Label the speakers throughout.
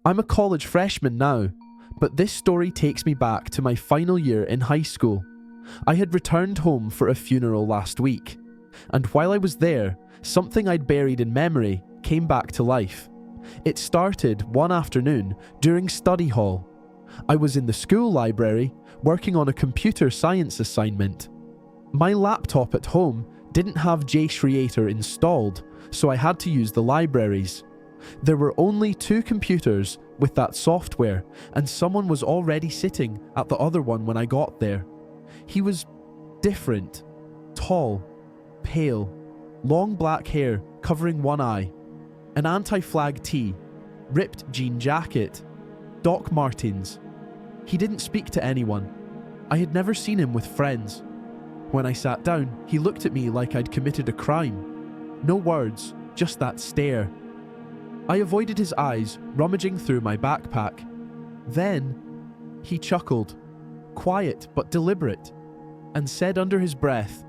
Speaker 1: I'm a college freshman now, but this story takes me back to my final year in high school. I had returned home for a funeral last week, and while I was there, something I'd buried in memory came back to life. It started one afternoon during study hall. I was in the school library working on a computer science assignment. My laptop at home didn't have JScreator installed, so I had to use the library's. There were only 2 computers with that software, and someone was already sitting at the other one when I got there. He was different, tall, pale, long black hair covering one eye, an anti-flag tee, ripped jean jacket, Doc Martens. He didn't speak to anyone. I had never seen him with friends. When I sat down, he looked at me like I'd committed a crime. No words, just that stare. I avoided his eyes, rummaging through my backpack. Then, he chuckled, quiet but deliberate, and said under his breath,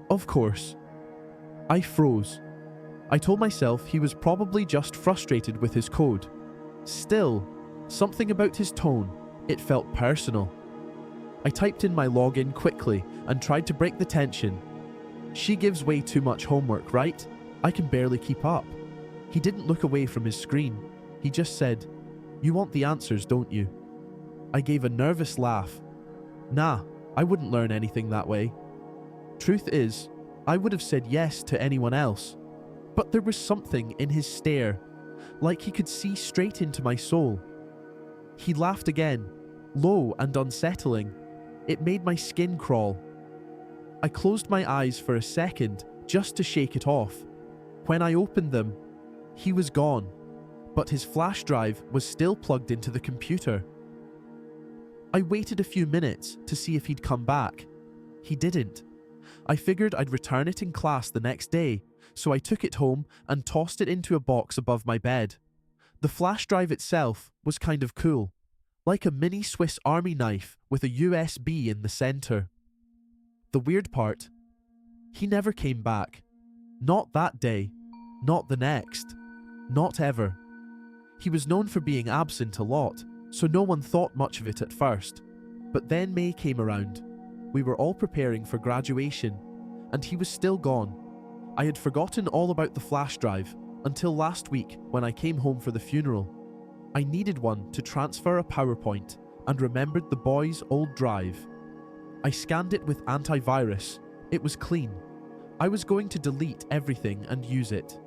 Speaker 1: "Of course." I froze. I told myself he was probably just frustrated with his code. Still, something about his tone, it felt personal. I typed in my login quickly and tried to break the tension. She gives way too much homework, right? I can barely keep up. He didn't look away from his screen. He just said, "You want the answers, don't you?" I gave a nervous laugh. Nah, I wouldn't learn anything that way. Truth is, I would have said yes to anyone else. But there was something in his stare, like he could see straight into my soul. He laughed again, low and unsettling. It made my skin crawl. I closed my eyes for a second just to shake it off. When I opened them, he was gone, but his flash drive was still plugged into the computer. I waited a few minutes to see if he'd come back. He didn't. I figured I'd return it in class the next day, so I took it home and tossed it into a box above my bed. The flash drive itself was kind of cool, like a mini Swiss Army knife with a USB in the center. The weird part, he never came back. Not that day, not the next. Not ever. He was known for being absent a lot, so no one thought much of it at first. But then May came around. We were all preparing for graduation, and he was still gone. I had forgotten all about the flash drive until last week when I came home for the funeral. I needed one to transfer a PowerPoint and remembered the boys' old drive. I scanned it with antivirus. It was clean. I was going to delete everything and use it.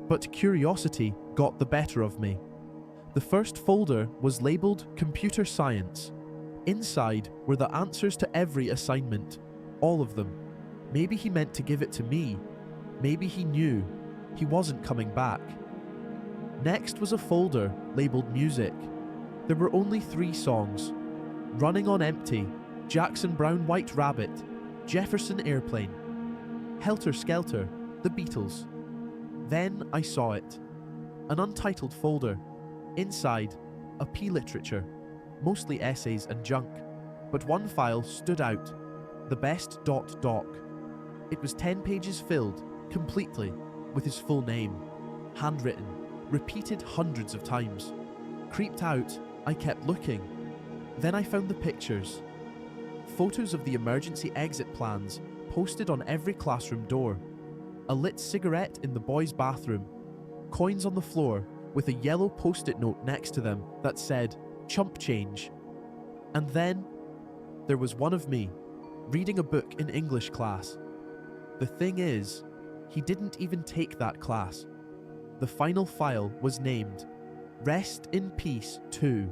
Speaker 1: But curiosity got the better of me. The first folder was labeled Computer Science. Inside were the answers to every assignment, all of them. Maybe he meant to give it to me. Maybe he knew he wasn't coming back. Next was a folder labeled Music. There were only 3 songs: Running on Empty, Jackson Browne White Rabbit, Jefferson Airplane, Helter Skelter, The Beatles. Then I saw it. An untitled folder. Inside, a P literature, mostly essays and junk, but one file stood out, the best.doc. It was 10 pages filled, completely, with his full name, handwritten, repeated hundreds of times. Creeped out, I kept looking. Then I found the pictures. Photos of the emergency exit plans posted on every classroom door. A lit cigarette in the boys' bathroom. Coins on the floor with a yellow post-it note next to them that said, "Chump change." And then, there was one of me, reading a book in English class. The thing is, he didn't even take that class. The final file was named Rest in Peace 2.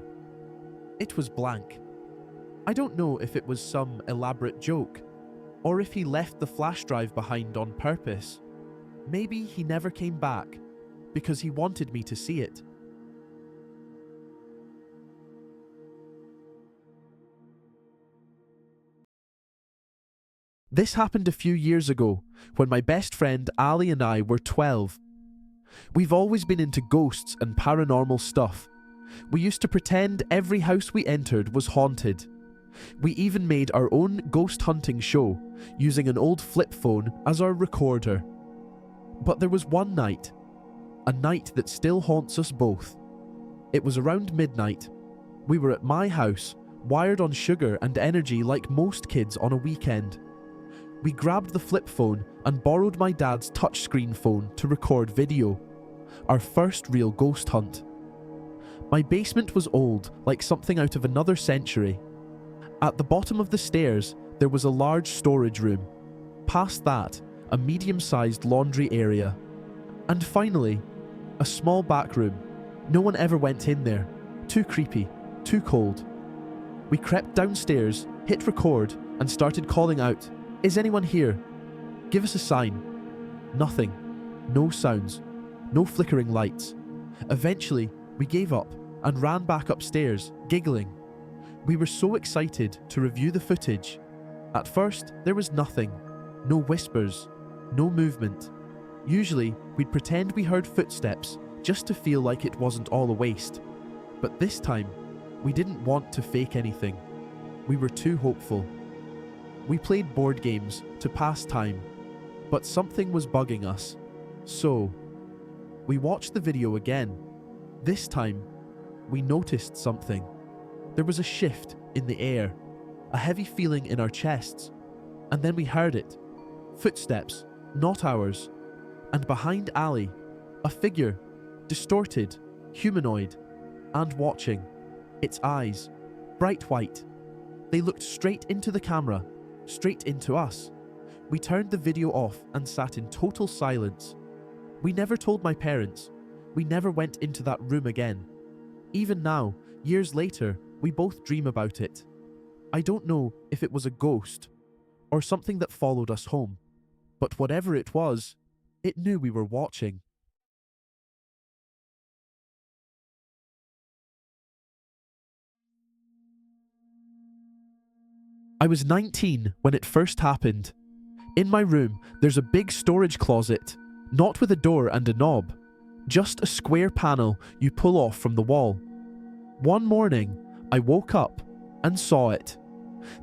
Speaker 1: It was blank. I don't know if it was some elaborate joke, or if he left the flash drive behind on purpose. Maybe he never came back, because he wanted me to see it. This happened a few years ago, when my best friend Ali and I were 12. We've always been into ghosts and paranormal stuff. We used to pretend every house we entered was haunted. We even made our own ghost hunting show, using an old flip phone as our recorder. But there was one night, a night that still haunts us both. It was around midnight. We were at my house, wired on sugar and energy like most kids on a weekend. We grabbed the flip phone and borrowed my dad's touchscreen phone to record video. Our first real ghost hunt. My basement was old, like something out of another century. At the bottom of the stairs, there was a large storage room. Past that, a medium-sized laundry area. And finally, a small back room. No one ever went in there. Too creepy, too cold. We crept downstairs, hit record, and started calling out, "Is anyone here? Give us a sign." Nothing. No sounds. No flickering lights. Eventually, we gave up and ran back upstairs, giggling. We were so excited to review the footage. At first, there was nothing. No whispers. No movement. Usually, we'd pretend we heard footsteps just to feel like it wasn't all a waste. But this time, we didn't want to fake anything. We were too hopeful. We played board games to pass time, but something was bugging us. So, we watched the video again. This time, we noticed something. There was a shift in the air, a heavy feeling in our chests, and then we heard it. Footsteps, not ours, and behind Ali, a figure, distorted, humanoid, and watching. Its eyes, bright white. They looked straight into the camera, straight into us. We turned the video off and sat in total silence. We never told my parents. We never went into that room again. Even now, years later, we both dream about it. I don't know if it was a ghost or something that followed us home, but whatever it was, it knew we were watching. I was 19 when it first happened. In my room, there's a big storage closet, not with a door and a knob, just a square panel you pull off from the wall. One morning, I woke up and saw it.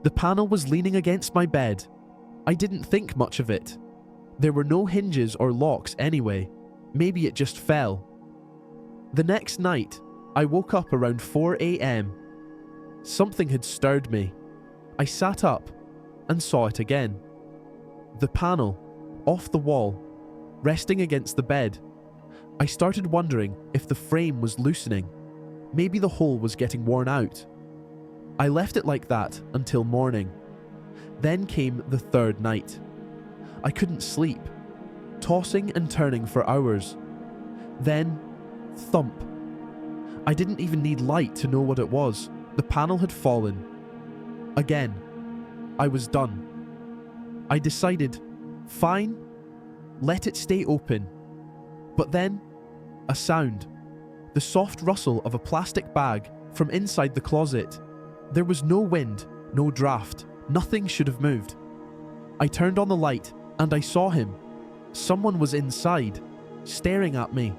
Speaker 1: The panel was leaning against my bed. I didn't think much of it. There were no hinges or locks anyway. Maybe it just fell. The next night, I woke up around 4 a.m. Something had stirred me. I sat up and saw it again. The panel, off the wall, resting against the bed. I started wondering if the frame was loosening. Maybe the hole was getting worn out. I left it like that until morning. Then came the third night. I couldn't sleep, tossing and turning for hours. Then, thump. I didn't even need light to know what it was. The panel had fallen. Again, I was done. I decided, fine, let it stay open. But then, a sound. The soft rustle of a plastic bag from inside the closet. There was no wind, no draft, nothing should have moved. I turned on the light and I saw him. Someone was inside, staring at me.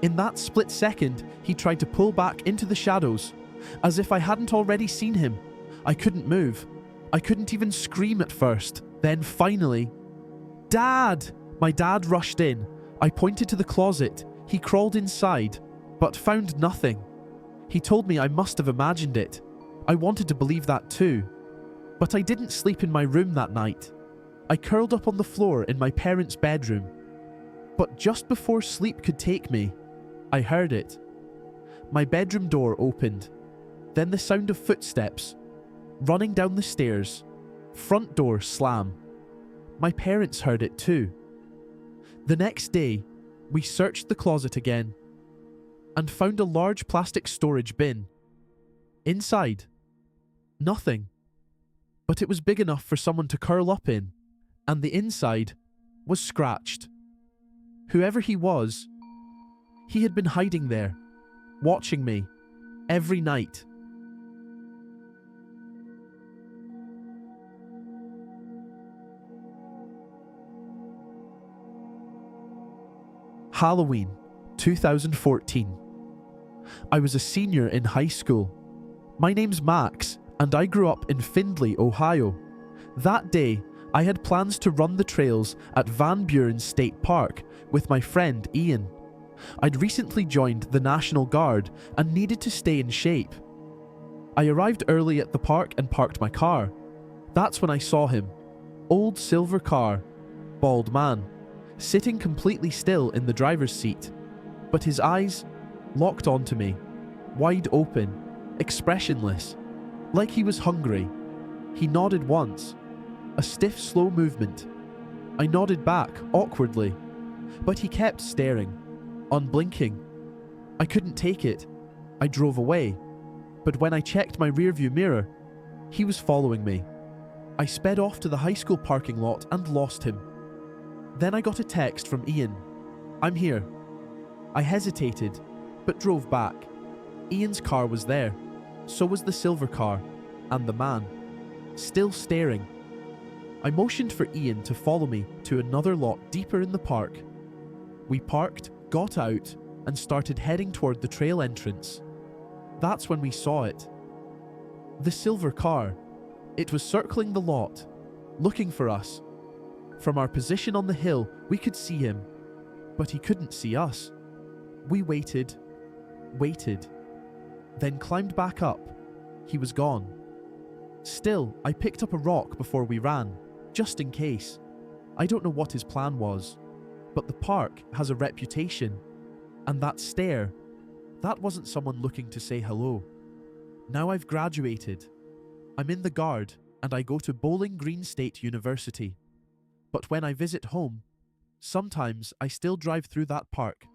Speaker 1: In that split second, he tried to pull back into the shadows, as if I hadn't already seen him. I couldn't move. I couldn't even scream at first. Then finally, "Dad!" My dad rushed in. I pointed to the closet. He crawled inside, but found nothing. He told me I must have imagined it. I wanted to believe that too. But I didn't sleep in my room that night. I curled up on the floor in my parents' bedroom. But just before sleep could take me, I heard it. My bedroom door opened. Then the sound of footsteps. Running down the stairs. Front door slam. My parents heard it too. The next day, we searched the closet again and found a large plastic storage bin. Inside, nothing. But it was big enough for someone to curl up in, and the inside was scratched. Whoever he was, he had been hiding there, watching me, every night. Halloween, 2014. I was a senior in high school. My name's Max, and I grew up in Findlay, Ohio. That day, I had plans to run the trails at Van Buren State Park with my friend Ian. I'd recently joined the National Guard and needed to stay in shape. I arrived early at the park and parked my car. That's when I saw him. Old silver car, bald man, sitting completely still in the driver's seat. But his eyes locked onto me, wide open, expressionless, like he was hungry. He nodded once, a stiff, slow movement. I nodded back, awkwardly, but he kept staring, unblinking. I couldn't take it. I drove away, but when I checked my rearview mirror, he was following me. I sped off to the high school parking lot and lost him. Then I got a text from Ian. "I'm here." I hesitated, but drove back. Ian's car was there. So was the silver car, and the man, still staring. I motioned for Ian to follow me to another lot deeper in the park. We parked, got out, and started heading toward the trail entrance. That's when we saw it. The silver car. It was circling the lot, looking for us. From our position on the hill, we could see him, but he couldn't see us. We waited, then climbed back up. He was gone. Still, I picked up a rock before we ran, just in case. I don't know what his plan was, but the park has a reputation, and that stare, that wasn't someone looking to say hello. Now I've graduated. I'm in the Guard, and I go to Bowling Green State University. But when I visit home, sometimes I still drive through that park,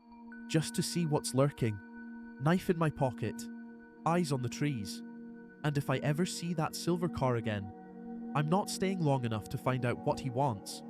Speaker 1: just to see what's lurking. Knife in my pocket, eyes on the trees. And if I ever see that silver car again, I'm not staying long enough to find out what he wants.